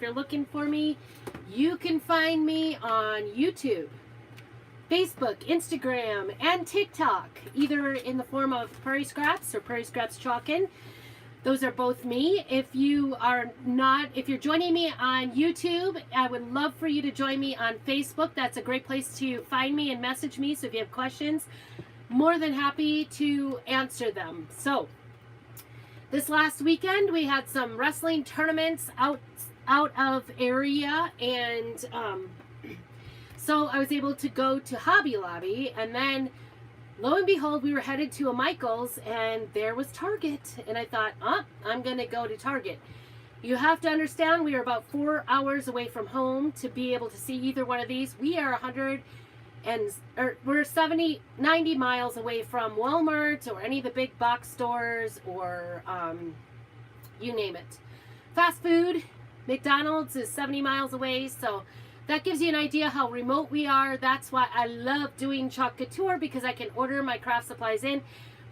you're looking for me, you can find me on YouTube, Facebook, Instagram, and TikTok, either in the form of Prairie Scraps or Prairie Scraps Chalkin. Those are both me. If you're joining me on YouTube, I would love for you to join me on Facebook. That's a great place to find me and message me. So if you have questions, more than happy to answer them. So this last weekend, we had some wrestling tournaments out of area, and so I was able to go to Hobby Lobby, and then lo and behold, we were headed to a Michael's, and there was Target. And I thought, I'm going to go to Target. You have to understand, we are about 4 hours away from home to be able to see either one of these. We are we're 70, 90 miles away from Walmart or any of the big box stores or you name it. Fast food, McDonald's is 70 miles away, so that gives you an idea how remote we are. That's why I love doing Chalk Couture, because I can order my craft supplies in.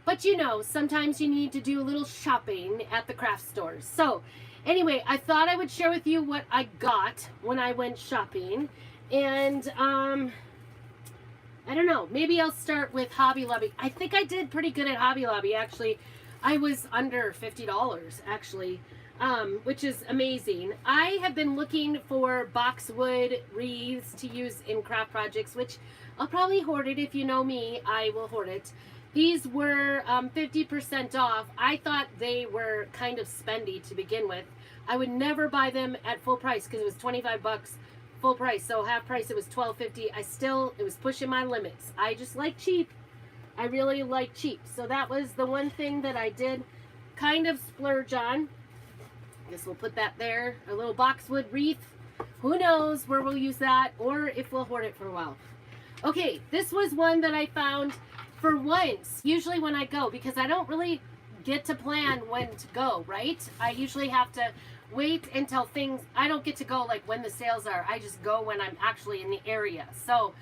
But you know, sometimes you need to do a little shopping at the craft stores. So anyway, I thought I would share with you what I got when I went shopping. And I don't know, maybe I'll start with Hobby Lobby. I think I did pretty good at Hobby Lobby, actually. I was under $50, actually. Which is amazing. I have been looking for Boxwood wreaths to use in craft projects, which I'll probably hoard it. If you know me, I will hoard it. These were 50% off. I thought they were kind of spendy to begin with. I would never buy them at full price because it was 25 bucks full price. So half price it was $12.50. It was pushing my limits. I just like cheap. I really like cheap. So that was the one thing that I did kind of splurge on. Guess we'll put that there. A little Boxwood wreath. Who knows where we'll use that, or if we'll hoard it for a while. Okay, this was one that I found for once. Usually when I go, because I don't really get to plan when to go, right? I usually have to wait until I don't get to go like when the sales are. I just go when I'm actually in the area. So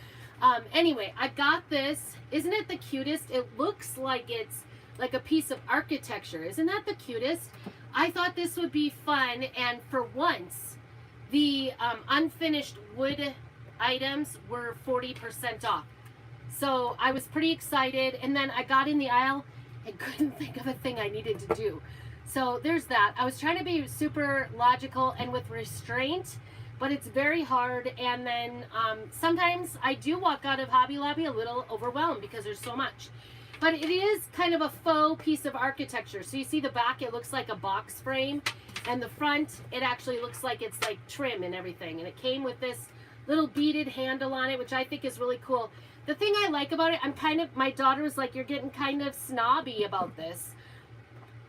anyway, I got this. Isn't it the cutest? It looks like it's like a piece of architecture. Isn't that the cutest? I thought this would be fun, and for once, the unfinished wood items were 40% off. So I was pretty excited, and then I got in the aisle and couldn't think of a thing I needed to do. So there's that. I was trying to be super logical and with restraint, but it's very hard, and then sometimes I do walk out of Hobby Lobby a little overwhelmed because there's so much. But it is kind of a faux piece of architecture. So you see the back, it looks like a box frame. And the front, it actually looks like it's like trim and everything. And it came with this little beaded handle on it, which I think is really cool. The thing I like about it, my daughter was like, you're getting kind of snobby about this.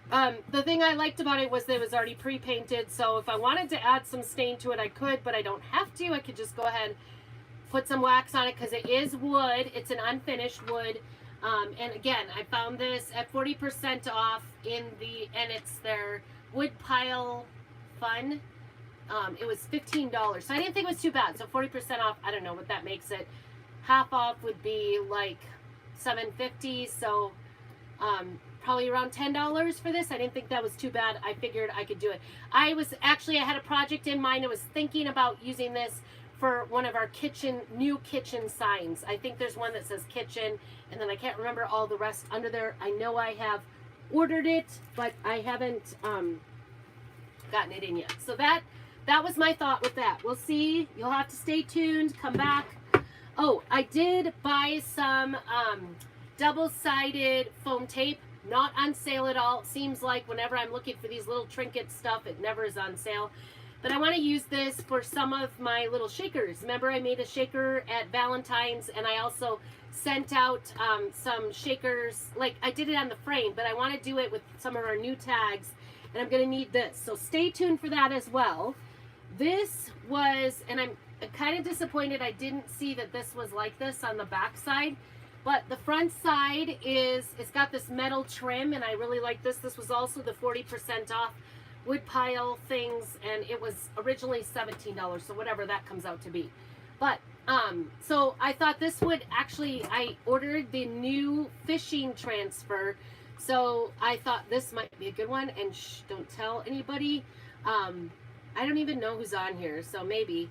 The thing I liked about it was that it was already pre-painted. So if I wanted to add some stain to it, I could, but I don't have to. I could just go ahead, put some wax on it because it is wood. It's an unfinished wood. And again, I found this at 40% off and it's their wood pile fun. It was $15. So I didn't think it was too bad. So 40% off, I don't know what that makes it. Half off would be like $7.50. So, probably around $10 for this. I didn't think that was too bad. I figured I could do it. I had a project in mind. I was thinking about using this for one of our new kitchen signs. I think there's one that says kitchen, and then I can't remember all the rest under there. I know I have ordered it, but I haven't gotten it in yet. So that was my thought with that. We'll see. You'll have to stay tuned. Come back. Oh, I did buy some double-sided foam tape. Not on sale at all. It seems like whenever I'm looking for these little trinket stuff, it never is on sale. But I want to use this for some of my little shakers. Remember, I made a shaker at Valentine's, and I also sent out some shakers. Like, I did it on the frame, but I want to do it with some of our new tags, and I'm going to need this. So stay tuned for that as well. This was, and I'm kind of disappointed I didn't see that this was like this on the back side. But the front side it's got this metal trim, and I really like this. This was also the 40% off wood pile things, and it was originally $17, so whatever that comes out to be. But so I thought this would actually, I ordered the new fishing transfer, so I thought this might be a good one. And shh, don't tell anybody. I don't even know who's on here, so maybe.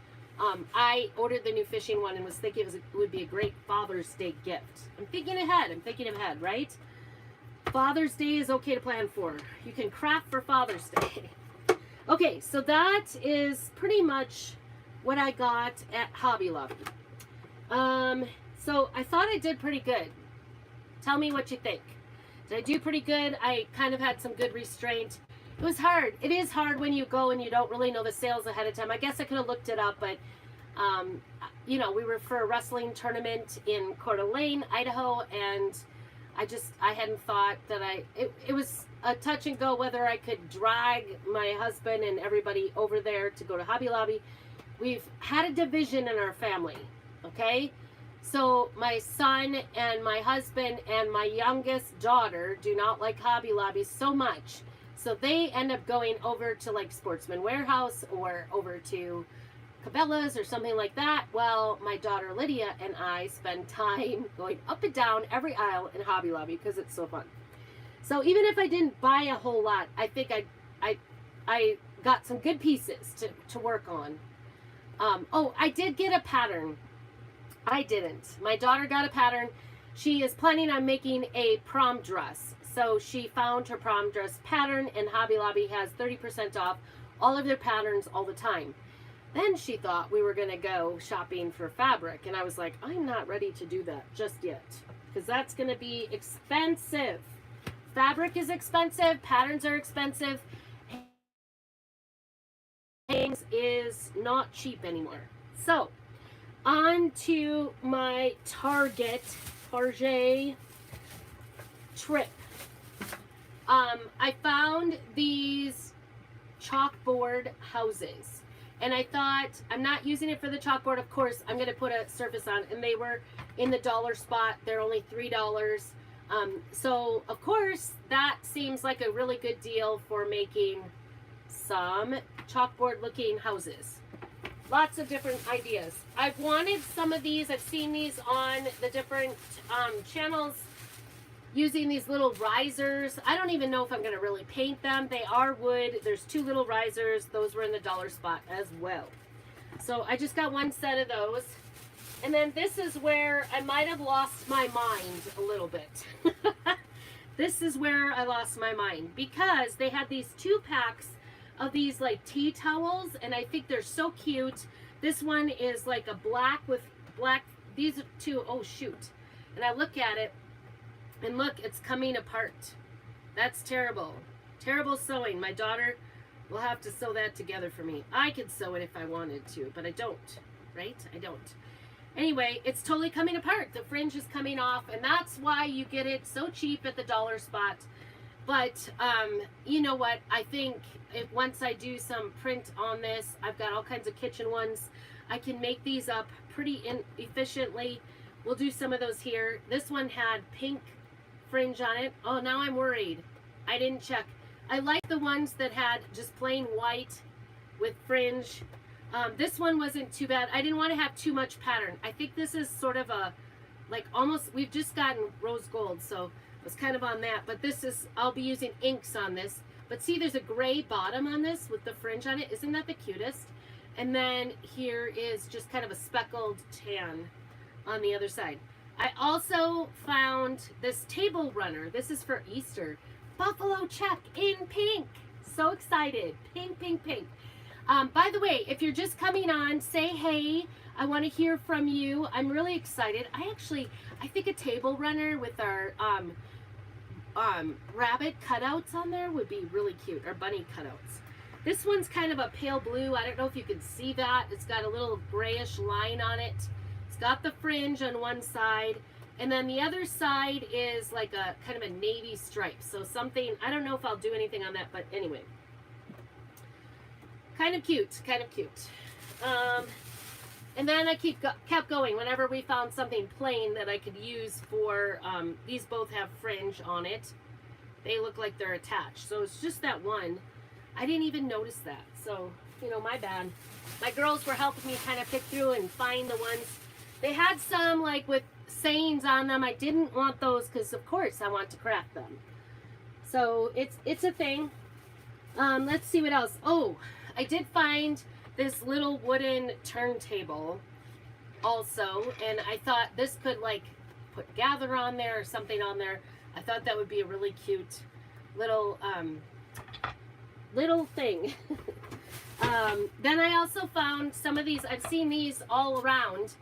I ordered the new fishing one and was thinking it would be a great Father's Day gift. I'm thinking ahead, right? Father's Day is okay to plan for. You can craft for Father's Day. Okay, so that is pretty much what I got at Hobby Lobby. So I thought I did pretty good. Tell me what you think. Did I do pretty good? I kind of had some good restraint. It was hard. It is hard when you go and you don't really know the sales ahead of time. I guess I could have looked it up, but you know, we were for a wrestling tournament in Coeur d'Alene, Idaho, and I hadn't thought that it was a touch and go whether I could drag my husband and everybody over there to go to Hobby Lobby. We've had a division in our family, okay? So my son and my husband and my youngest daughter do not like Hobby Lobby so much. So they end up going over to like Sportsman Warehouse or over to Cabela's or something like that. Well, my daughter Lydia and I spend time going up and down every aisle in Hobby Lobby because it's so fun. So even if I didn't buy a whole lot, I think I got some good pieces to work on. Oh, I did get a pattern. I didn't. My daughter got a pattern. She is planning on making a prom dress. So she found her prom dress pattern, and Hobby Lobby has 30% off all of their patterns all the time. Then she thought we were going to go shopping for fabric, and I was like, I'm not ready to do that just yet because that's going to be expensive. Fabric is expensive, patterns are expensive. Things is not cheap anymore. So, on to my Target trip. I found these chalkboard houses, and I thought, I'm not using it for the chalkboard, of course. I'm going to put a surface on, and they were in the dollar spot. They're only $3. So of course that seems like a really good deal for making some chalkboard looking houses. Lots of different ideas. I've wanted some of these. I've seen these on the different channels using these little risers. I don't even know if I'm going to really paint them. They are wood. There's two little risers. Those were in the dollar spot as well. So I just got one set of those. And then this is where I might have lost my mind a little bit. This is where I lost my mind because they had these 2 packs of these like tea towels, and I think they're so cute. This one is like a black with black. These are 2. Oh shoot. And I look at it and look, it's coming apart. That's terrible. Terrible sewing. My daughter will have to sew that together for me. I could sew it if I wanted to, but I don't, right? I don't. Anyway, it's totally coming apart. The fringe is coming off, and that's why you get it so cheap at the dollar spot. But you know what? I think once I do some print on this, I've got all kinds of kitchen ones. I can make these up pretty efficiently. We'll do some of those here. This one had pink fringe on it. Oh, now I'm worried. I didn't check. I like the ones that had just plain white with fringe. This one wasn't too bad. I didn't want to have too much pattern. I think this is sort of a, like almost, we've just gotten rose gold, so I was kind of on that. But this is, I'll be using inks on this. But see, there's a gray bottom on this with the fringe on it. Isn't that the cutest? And then here is just kind of a speckled tan on the other side. I also found this table runner. This is for Easter. Buffalo check in pink. So excited. Pink, pink, pink. By the way, if you're just coming on, say hey. I want to hear from you. I'm really excited. I think a table runner with our rabbit cutouts on there would be really cute, or bunny cutouts. This one's kind of a pale blue. I don't know if you can see that. It's got a little grayish line on it. It's got the fringe on one side, and then the other side is like a kind of a navy stripe. So something, I don't know if I'll do anything on that, but anyway. Kind of cute, kind of cute. And then I kept going whenever we found something plain that I could use for, these both have fringe on it. They look like they're attached. So it's just that one. I didn't even notice that. So, you know, my bad. My girls were helping me kind of pick through and find the ones. They had some like with sayings on them. I didn't want those because of course I want to craft them. So it's a thing. Let's see what else. Oh, I did find this little wooden turntable also, and I thought this could like put gather on there or something on there. I thought that would be a really cute little little thing. Then I also found some of these, I've seen these all around,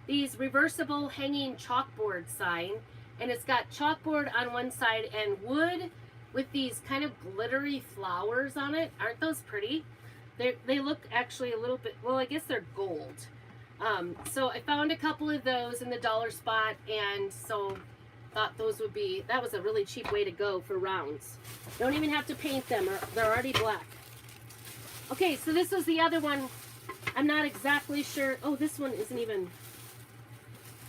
these reversible hanging chalkboard sign, and it's got chalkboard on one side and wood with these kind of glittery flowers on it. Aren't those pretty? They look actually a little bit, well, I guess they're gold. So I found a couple of those in the dollar spot, and so thought those would be, that was a really cheap way to go for rounds. Don't even have to paint them, or they're already black. Okay, so this was the other one. I'm not exactly sure. Oh, this one isn't even,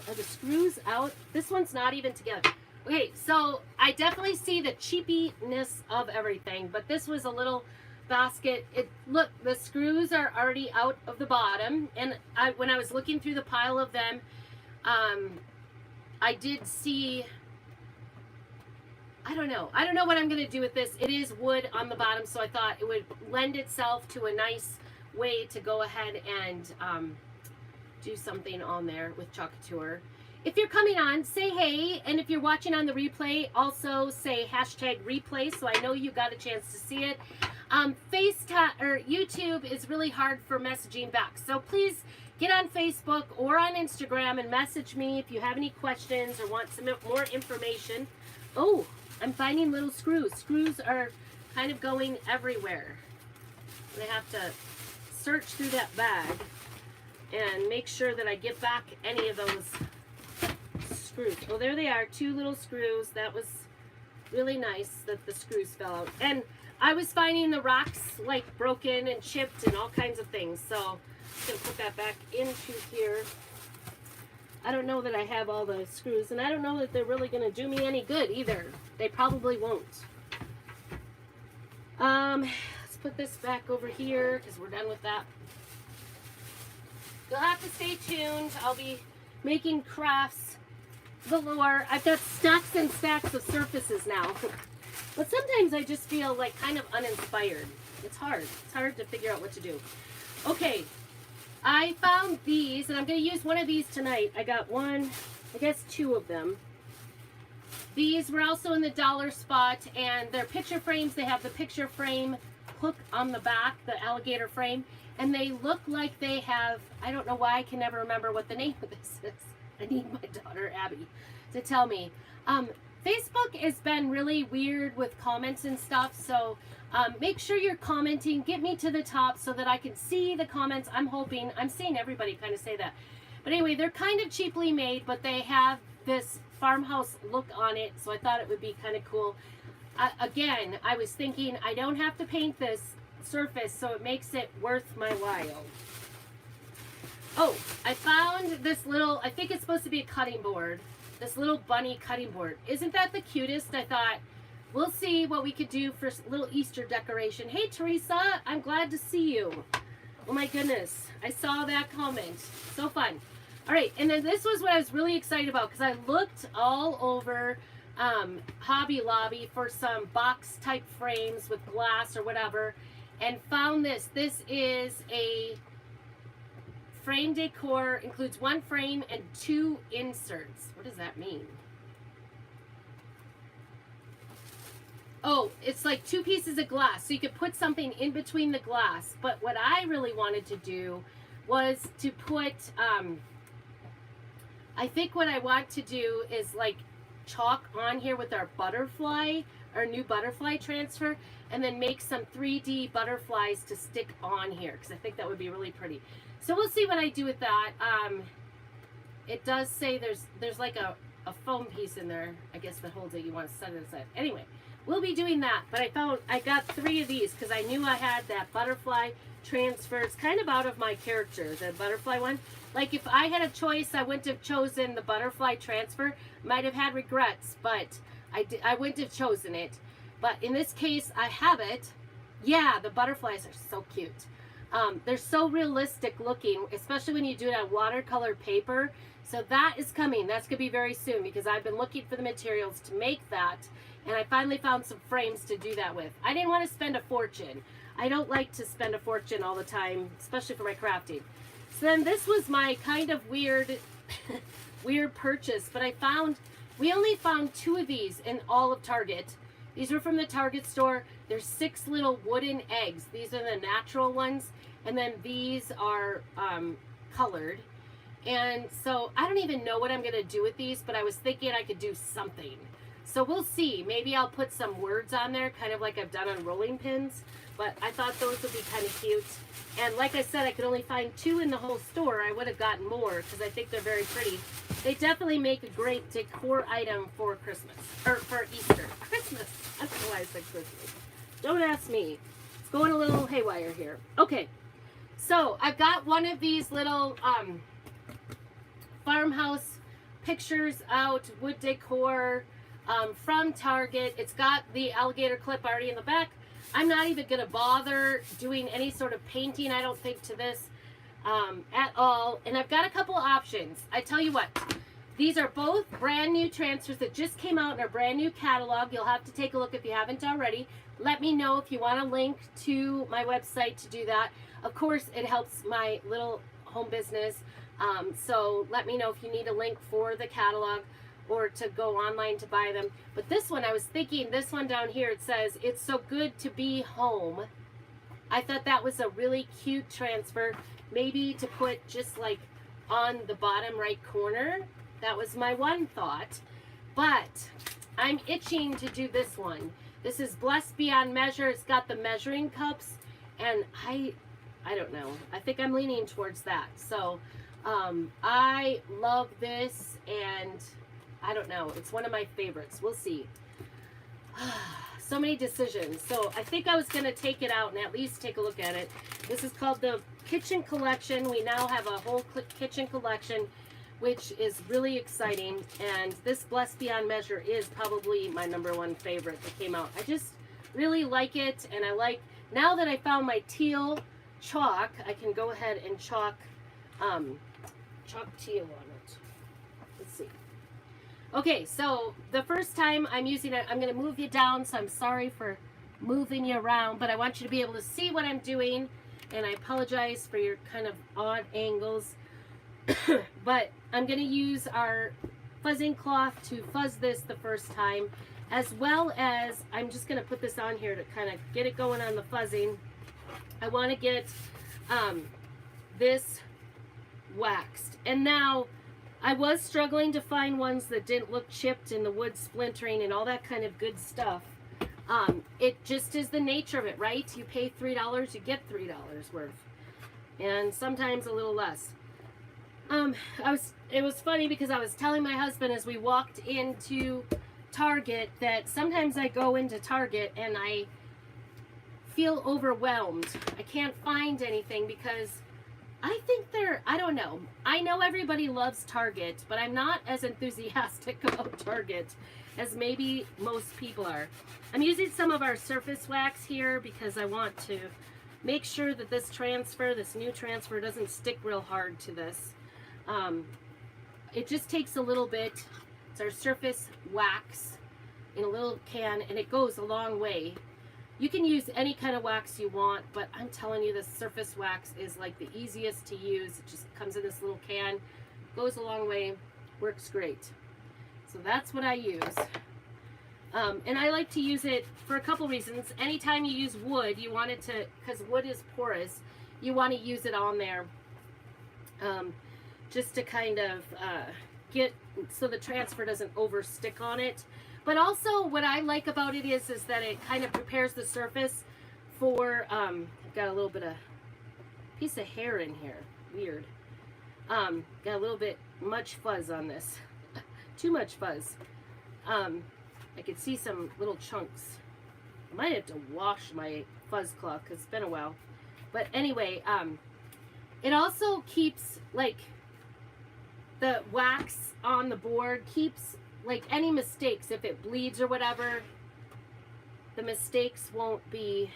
are the screws out? This one's not even together. Okay, so I definitely see the cheapiness of everything, but this was a little basket. Look, the screws are already out of the bottom, and when I was looking through the pile of them, I did see, I don't know what I'm going to do with this. It is wood on the bottom, so I thought it would lend itself to a nice way to go ahead and do something on there with Chalkature. If you're coming on, say hey, and if you're watching on the replay, also say hashtag replay so I know you got a chance to see it. YouTube is really hard for messaging back, so please get on Facebook or on Instagram and message me if you have any questions or want some more information. Oh, I'm finding little screws. Screws are kind of going everywhere. I have to search through that bag and make sure that I get back any of those screws. Oh, there they are, 2 little screws. That was really nice that the screws fell out. And I was finding the rocks like broken and chipped and all kinds of things. So I'm going to put that back into here. I don't know that I have all the screws, and I don't know that they're really going to do me any good either. They probably won't. Let's put this back over here because we're done with that. You'll have to stay tuned. I'll be making crafts galore. I've got stacks and stacks of surfaces now. But sometimes I just feel like kind of uninspired. It's hard. It's hard to figure out what to do. Okay. I found these, and I'm going to use one of these tonight. I got one, I guess 2 of them. These were also in the dollar spot, and they're picture frames. They have the picture frame hook on the back, the alligator frame, and they look like they have, I don't know why I can never remember what the name of this is. I need my daughter, Abby, to tell me. Facebook has been really weird with comments and stuff, so make sure you're commenting. Get me to the top so that I can see the comments. I'm seeing everybody kind of say that. But anyway, they're kind of cheaply made, but they have this farmhouse look on it, so I thought it would be kind of cool. Again, I was thinking I don't have to paint this surface, so it makes it worth my while. Oh, I found this little, I think it's supposed to be a cutting board. This little bunny cutting board. Isn't that the cutest? I thought, we'll see what we could do for a little Easter decoration. Hey, Teresa, I'm glad to see you. Oh my goodness, I saw that comment. So fun. All right, and then this was what I was really excited about because I looked all over Hobby Lobby for some box type frames with glass or whatever and found this. This is a frame decor, includes 1 frame and 2 inserts. What does that mean? Oh, it's like 2 pieces of glass, so you could put something in between the glass. But what I really wanted to do was to put, I think what I want to do is like chalk on here with our butterfly, our new butterfly transfer, and then make some 3D butterflies to stick on here, because I think that would be really pretty. So we'll see what I do with that. It does say there's like a foam piece in there, I guess, that holds it. You want to set it aside. Anyway, we'll be doing that. But I got 3 of these because I knew I had that butterfly transfer. It's kind of out of my character, the butterfly one. Like if I had a choice, I wouldn't have chosen the butterfly transfer. Might have had regrets, but I wouldn't have chosen it. But in this case, I have it. Yeah, the butterflies are so cute. They're so realistic looking, especially when you do it on watercolor paper. So that is coming. That's going to be very soon because I've been looking for the materials to make that. And I finally found some frames to do that with. I didn't want to spend a fortune. I don't like to spend a fortune all the time, especially for my crafting. So then this was my kind of weird weird purchase, but we only found 2 of these in all of Target. These were from the Target store. There's 6 little wooden eggs. These are the natural ones, and then these are colored. And so I don't even know what I'm going to do with these, but I was thinking I could do something. So we'll see. Maybe I'll put some words on there, kind of like I've done on rolling pins. But I thought those would be kind of cute. And like I said, I could only find 2 in the whole store. I would have gotten more because I think they're very pretty. They definitely make a great decor item for Christmas. Or for Easter. Christmas. I don't know why I said Christmas. Don't ask me. It's going a little haywire here. Okay. So I've got one of these little farmhouse pictures out, wood decor from Target. It's got the alligator clip already in the back. I'm not even going to bother doing any sort of painting, I don't think, to this at all. And I've got a couple options. I tell you what, these are both brand new transfers that just came out in our brand new catalog. You'll have to take a look if you haven't already. Let me know if you want a link to my website to do that. Of course, it helps my little home business. So let me know if you need a link for the catalog or to go online to buy them. But this one, I was thinking, this one down here, it says, "It's so good to be home." I thought that was a really cute transfer. Maybe to put just like on the bottom right corner. That was my one thought. But I'm itching to do this one. This is Blessed Beyond Measure. It's got the measuring cups. And I don't know. I think I'm leaning towards that. So I love this, and I don't know. It's one of my favorites. We'll see. So many decisions. So I think I was going to take it out and at least take a look at it. This is called the Kitchen Collection. We now have a whole kitchen collection, which is really exciting. And this Blessed Beyond Measure is probably my #1 favorite that came out. I just really like it. And I like, now that I found my teal chalk, I can go ahead and chalk teal on it. Let's see. Okay, so the first time I'm using it, I'm going to move you down, so I'm sorry for moving you around, but I want you to be able to see what I'm doing, and I apologize for your kind of odd angles. But I'm going to use our fuzzing cloth to fuzz this the first time, as well as I'm just going to put this on here to kind of get it going on the fuzzing. I want to get this waxed. And now, I was struggling to find ones that didn't look chipped and the wood splintering and all that kind of good stuff. It just is the nature of it, right? You pay $3, you get $3 worth. And sometimes a little less. It was funny because I was telling my husband as we walked into Target that sometimes I go into Target and I feel overwhelmed. I can't find anything because I think I don't know. I know everybody loves Target, but I'm not as enthusiastic about Target as maybe most people are. I'm using some of our surface wax here because I want to make sure that this new transfer doesn't stick real hard to this. It just takes a little bit. It's our surface wax in a little can, and it goes a long way. You can use any kind of wax you want, but I'm telling you, the surface wax is like the easiest to use. It just comes in this little can, goes a long way, works great. So that's what I use. And I like to use it for a couple reasons. Anytime you use wood, you want it to, because wood is porous, you want to use it on there just to kind of get, so the transfer doesn't overstick on it. But also what I like about it is that it kind of prepares the surface for, I've got a little bit of piece of hair in here. Weird. Got a little bit much fuzz on this. Too much fuzz. I could see some little chunks. I might have to wash my fuzz cloth because it's been a while. But anyway, it also keeps, like, the wax on the board keeps, like, any mistakes. If it bleeds or whatever, the mistakes won't be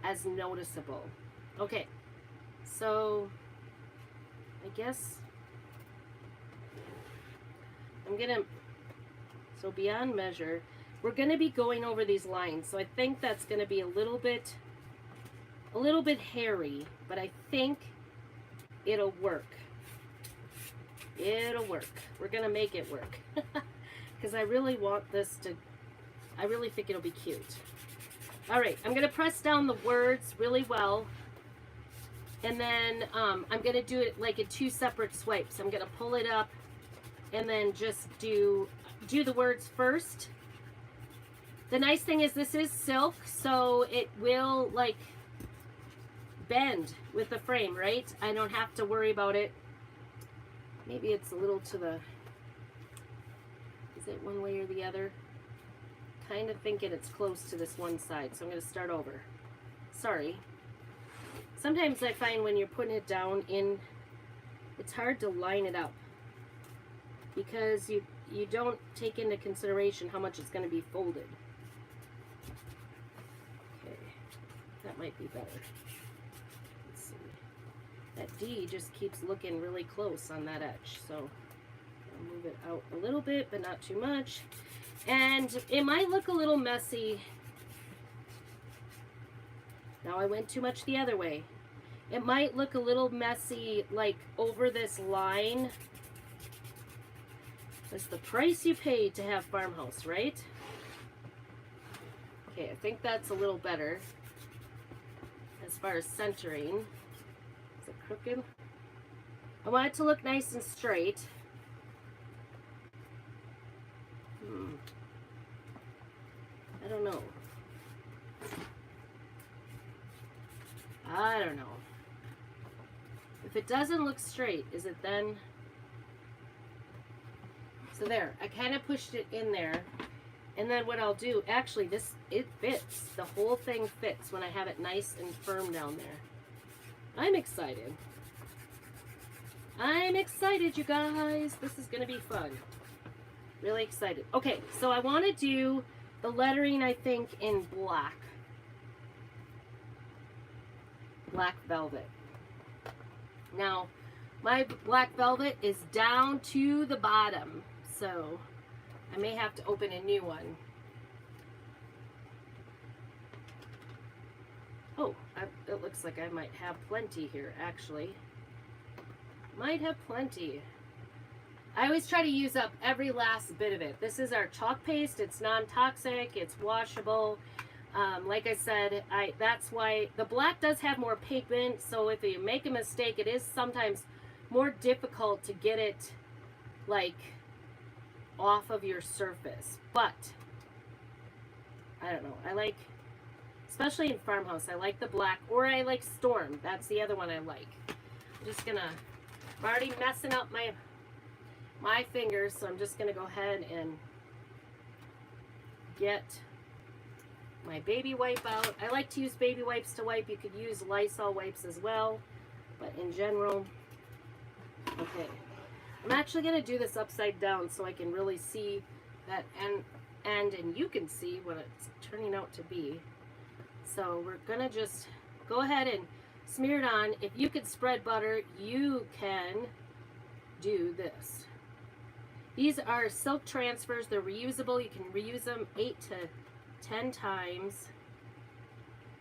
as noticeable. Okay, so I guess I'm gonna, so Beyond Measure, we're gonna be going over these lines, so I think that's gonna be a little bit a little bit hairy, but I think it'll work. It'll work. We're going to make it work. Because I really want this to, I really think it'll be cute. All right, I'm going to press down the words really well. And then I'm going to do it like in 2 separate swipes. I'm going to pull it up and then just do the words first. The nice thing is this is silk, so it will like bend with the frame, right? I don't have to worry about it. Maybe it's a little to the, is it one way or the other? Kind of thinking it's close to this one side, so I'm going to start over. Sorry. Sometimes I find when you're putting it down in, it's hard to line it up because you don't take into consideration how much it's going to be folded. Okay, that might be better. Let's see. That D just keeps looking really close on that edge, so I'll move it out a little bit, but not too much. And it might look a little messy. Now I went too much the other way. It might look a little messy, like over this line. That's the price you pay to have farmhouse, right? Okay, I think that's a little better as far as centering. Is it crooked? I want it to look nice and straight. I don't know. I don't know. If it doesn't look straight, is it then? So there, I kind of pushed it in there. And then what I'll do, actually it fits. The whole thing fits when I have it nice and firm down there. I'm excited. I'm excited, you guys. This is going to be fun. Really excited. Okay, so I want to do the lettering, I think, in black. Black velvet. Now, my black velvet is down to the bottom, so I may have to open a new one. Oh, it looks like I might have plenty here, actually. Might have plenty. I always try to use up every last bit of it. This is our chalk paste. It's non-toxic. It's washable. Like I said, that's why the black does have more pigment. So if you make a mistake, it is sometimes more difficult to get it like off of your surface. But I don't know. I like, especially in farmhouse, I like the black, or I like storm. That's the other one I like. I'm just gonna, I'm already messing up my fingers, so I'm just gonna go ahead and get my baby wipe out. I like to use baby wipes to wipe. You could use Lysol wipes as well, but in general, okay. I'm actually gonna do this upside down so I can really see that end, and you can see what it's turning out to be. So we're gonna just go ahead and smear it on. If you could spread butter, you can do this. These are silk transfers. They're reusable. You can reuse them 8 to 10 times.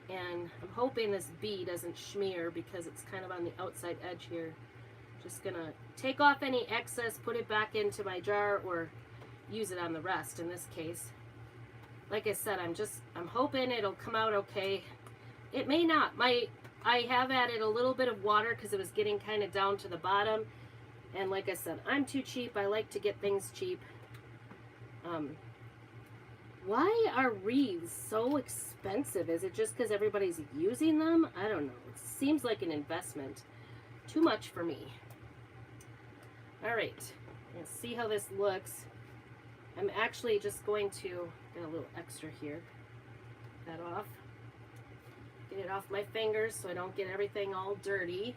And I'm hoping this B doesn't smear because it's kind of on the outside edge here. Just gonna take off any excess, put it back into my jar, or use it on the rest in this case. Like I said, I'm hoping it'll come out okay. It may not. I have added a little bit of water because it was getting kind of down to the bottom. And like I said, I'm too cheap. I like to get things cheap. Why are wreaths so expensive? Is it just because everybody's using them? I don't know. It seems like an investment. Too much for me. All right. Let's see how this looks. I'm actually just going to get a little extra here. That off. Get it off my fingers so I don't get everything all dirty.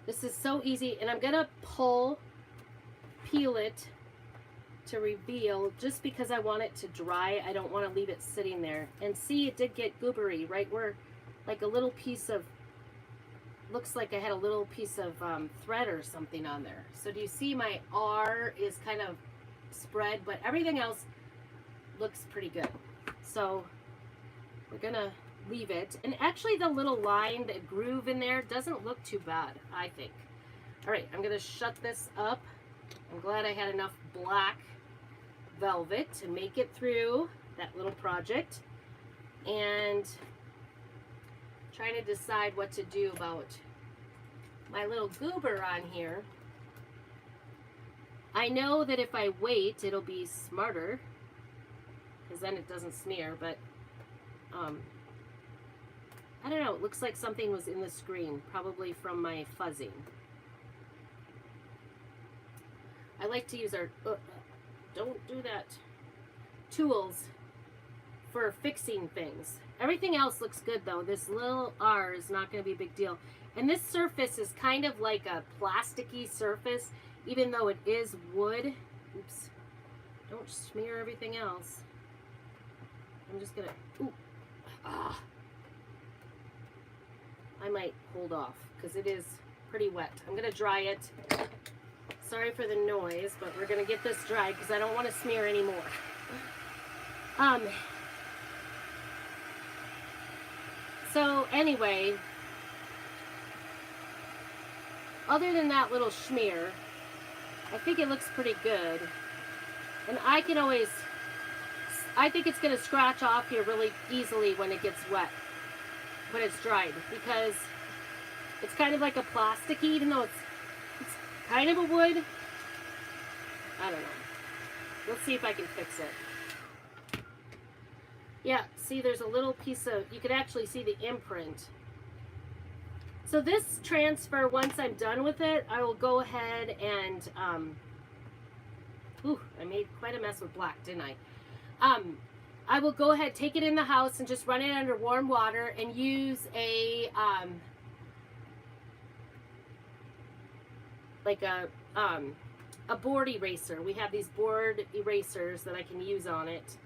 This is so easy, and I'm gonna peel it to reveal just because I want it to dry. I don't want to leave it sitting there. And see, it did get goobery right where like a little piece of, looks like I had a little piece of thread or something on there. So do you see my R is kind of spread, but everything else looks pretty good. So we're gonna leave it. And actually the little line, the groove in there doesn't look too bad, I think. All right, I'm gonna shut this up. I'm glad I had enough black velvet to make it through that little project. And trying to decide what to do about my little goober on here. I know that if I wait, it'll be smarter, because then it doesn't smear, but I don't know, it looks like something was in the screen, probably from my fuzzing. I like to use our, don't do that, tools for fixing things. Everything else looks good though. This little R is not going to be a big deal. And this surface is kind of like a plasticky surface, even though it is wood. Oops. Don't smear everything else. I'm just going to, I might hold off because it is pretty wet. I'm going to dry it. Sorry for the noise, but we're going to get this dry because I don't want to smear anymore. So anyway, other than that little smear, I think it looks pretty good. And I can always, I think it's going to scratch off here really easily when it gets wet, when it's dried, because it's kind of like a plastic, even though it's kind of a wood. I don't know. Let's see if I can fix it. Yeah, see there's a little piece of, you could actually see the imprint. So this transfer, once I'm done with it, I will go ahead and, I made quite a mess with black, didn't I? I will go ahead, take it in the house and just run it under warm water and use a, like a board eraser. We have these board erasers that I can use on it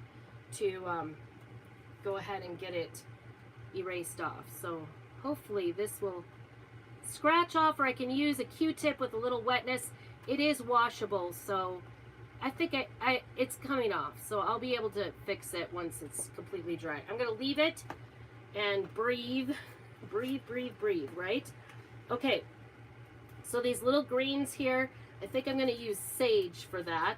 to go ahead and get it erased off. So hopefully this will scratch off, or I can use a Q-tip with a little wetness. It is washable, so I think it's coming off. So I'll be able to fix it once it's completely dry. I'm going to leave it and breathe, breathe, breathe, breathe, right? Okay. So these little greens here, I think I'm going to use sage for that.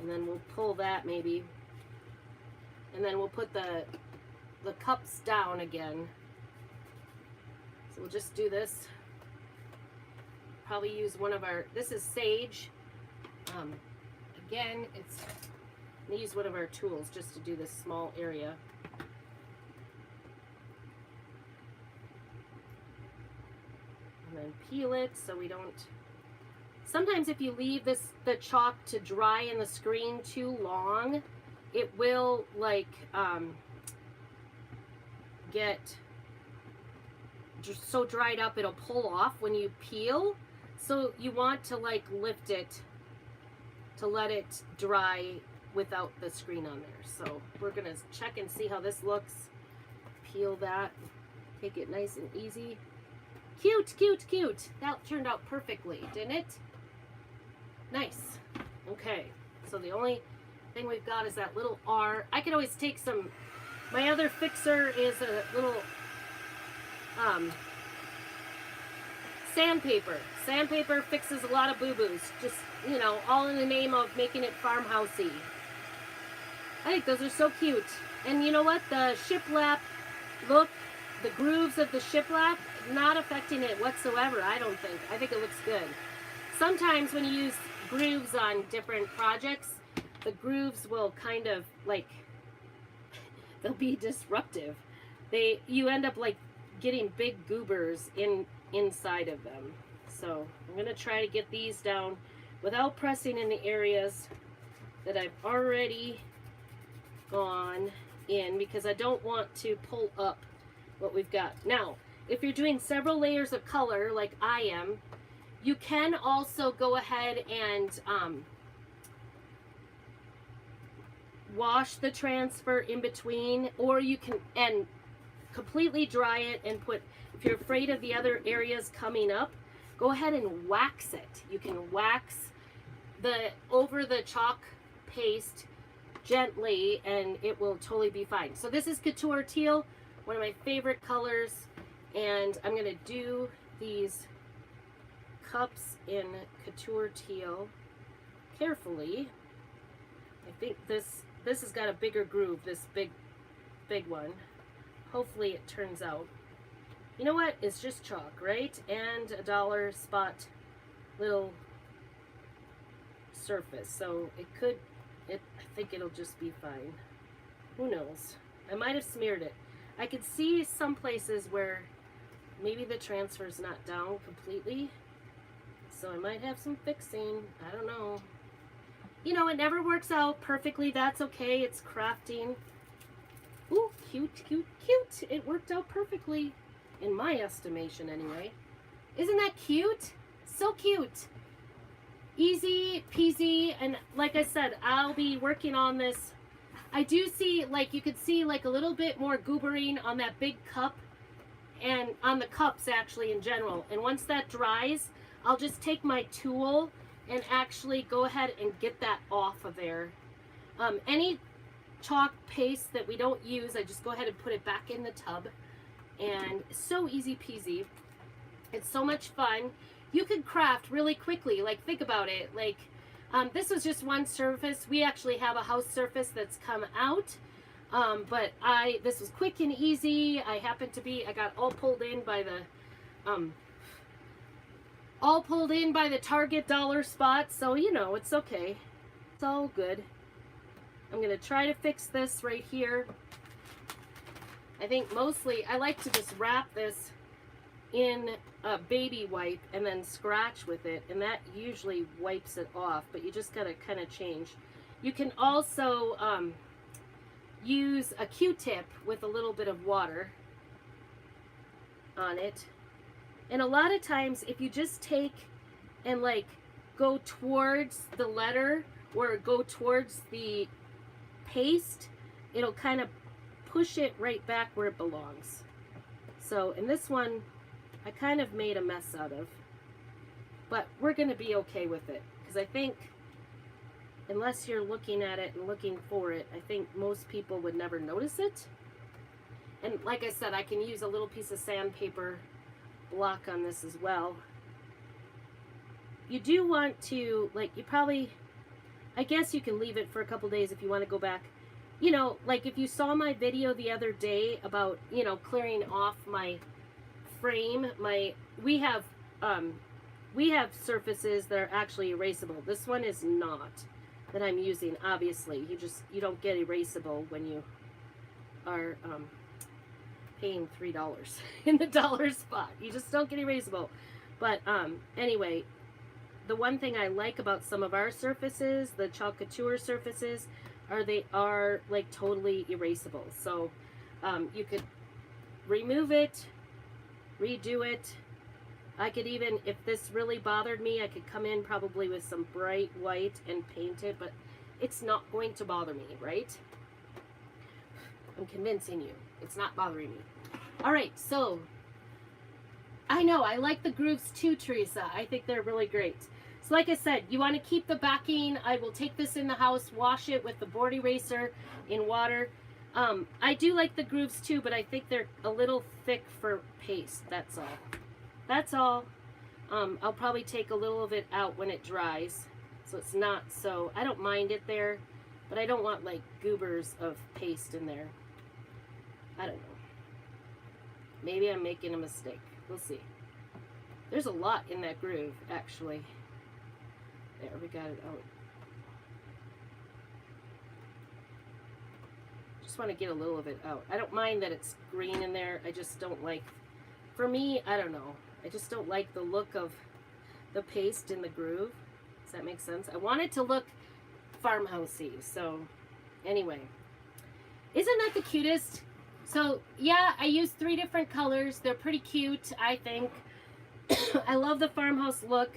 And then we'll pull that maybe. And then we'll put the cups down again. So we'll just do this. Probably use one of our, this is sage. Again, I'm going to use one of our tools just to do this small area. And then peel it so we don't, sometimes if you leave the chalk to dry in the screen too long, it will like get just so dried up it'll pull off when you peel. So you want to like lift it to let it dry without the screen on there. So we're gonna check and see how this looks. Peel that, take it nice and easy. Cute, cute, cute. That turned out perfectly, didn't it? Nice. Okay, so the only thing we've got is that little R. I could always take some, my other fixer is a little sandpaper. Sandpaper fixes a lot of boo-boos. Just, you know, all in the name of making it farmhousey. I think those are so cute. And you know what? The shiplap look, the grooves of the shiplap, not affecting it whatsoever, I don't think. I think it looks good. Sometimes when you use grooves on different projects, the grooves will kind of like, they'll be disruptive. You end up like getting big goobers inside of them. So I'm going to try to get these down without pressing in the areas that I've already gone in, because I don't want to pull up what we've got. Now, if you're doing several layers of color like I am, you can also go ahead and wash the transfer in between, or you can and completely dry it and put, if you're afraid of the other areas coming up, go ahead and wax it. You can wax over the chalk paste, gently and it will totally be fine. So this is Couture Teal, one of my favorite colors, and I'm going to do these cups in Couture Teal carefully. I think this has got a bigger groove, this big one. Hopefully it turns out. You know what? It's just chalk, right? And a dollar spot little surface. So I think it'll just be fine. Who knows? I might have smeared it. I could see some places where maybe the transfer's not down completely. So I might have some fixing. I don't know. You know, it never works out perfectly. That's okay. It's crafting. Ooh, cute, cute, cute. It worked out perfectly. In my estimation, anyway. Isn't that cute? So cute. Easy peasy. And like I said, I'll be working on this. I do see, like, you could see, like, a little bit more goobering on that big cup. And on the cups, actually, in general. And once that dries, I'll just take my tool and actually go ahead and get that off of there. Any chalk paste that we don't use, I just go ahead and put it back in the tub. And so easy peasy. It's so much fun. You could craft really quickly. Like, think about it. Like, this was just one surface. We actually have a house surface that's come out. But this was quick and easy. I got all pulled in by the Target dollar spot. So, you know, it's okay. It's all good. I'm going to try to fix this right here. I think mostly I like to just wrap this in a baby wipe and then scratch with it, and that usually wipes it off, but you just gotta kind of change. You can also use a Q-tip with a little bit of water on it, and a lot of times if you just take and like go towards the letter or go towards the paste, it'll kind of push it right back where it belongs. So in this one, I kind of made a mess out of, but we're going to be okay with it, because I think unless you're looking at it and looking for it, I think most people would never notice it. And like I said, I can use a little piece of sandpaper block on this as well. You do want to, like, I guess you can leave it for a couple days if you want to go back. You know, like if you saw my video the other day about, you know, clearing off my frame, we have surfaces that are actually erasable. This one is not, that I'm using, obviously. You don't get erasable when you are paying $3 in the dollar spot. You just don't get erasable. But anyway, the one thing I like about some of our surfaces, the Chalk Couture surfaces, they are like totally erasable. So you could remove it, redo it. I could even, if this really bothered me, I could come in probably with some bright white and paint it, but it's not going to bother me, right? I'm convincing you it's not bothering me. All right, so I know I like the grooves too, Teresa. I think they're really great. So like I said, you want to keep the backing. I will take this in the house, wash it with the board eraser in water. I do like the grooves too, but I think they're a little thick for paste. That's all. That's all. I'll probably take a little of it out when it dries, so it's not so, I don't mind it there, but I don't want like goobers of paste in there. I don't know. Maybe I'm making a mistake. We'll see. There's a lot in that groove, actually. There, we got it out. Just want to get a little of it out. I don't mind that it's green in there. I just don't like, for me, I don't know. I just don't like the look of the paste in the groove. Does that make sense? I want it to look farmhousey. So anyway, isn't that the cutest? So yeah, I used 3 different colors. They're pretty cute, I think. I love the farmhouse look.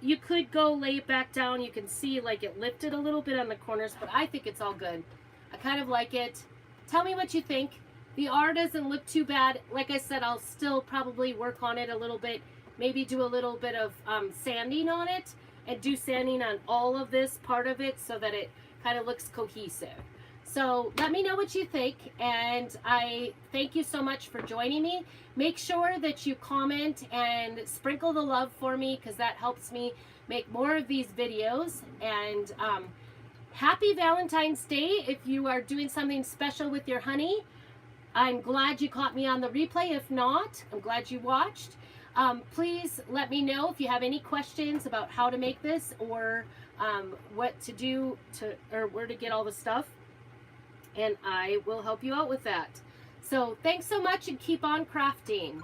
You could go lay it back down. You can see like it lifted a little bit on the corners, but I think it's all good. I kind of like it. Tell me what you think. The R doesn't look too bad. Like I said, I'll still probably work on it a little bit. Maybe do a little bit of sanding on it, and do sanding on all of this part of it so that it, kind of looks cohesive. So let me know what you think, and I thank you so much for joining me. Make sure that you comment and sprinkle the love for me, because that helps me make more of these videos. And happy Valentine's Day if you are doing something special with your honey. I'm glad you caught me on the replay. If not, I'm glad you watched. Please let me know if you have any questions about how to make this, or what to do or where to get all the stuff, and I will help you out with that. So thanks so much, and keep on crafting.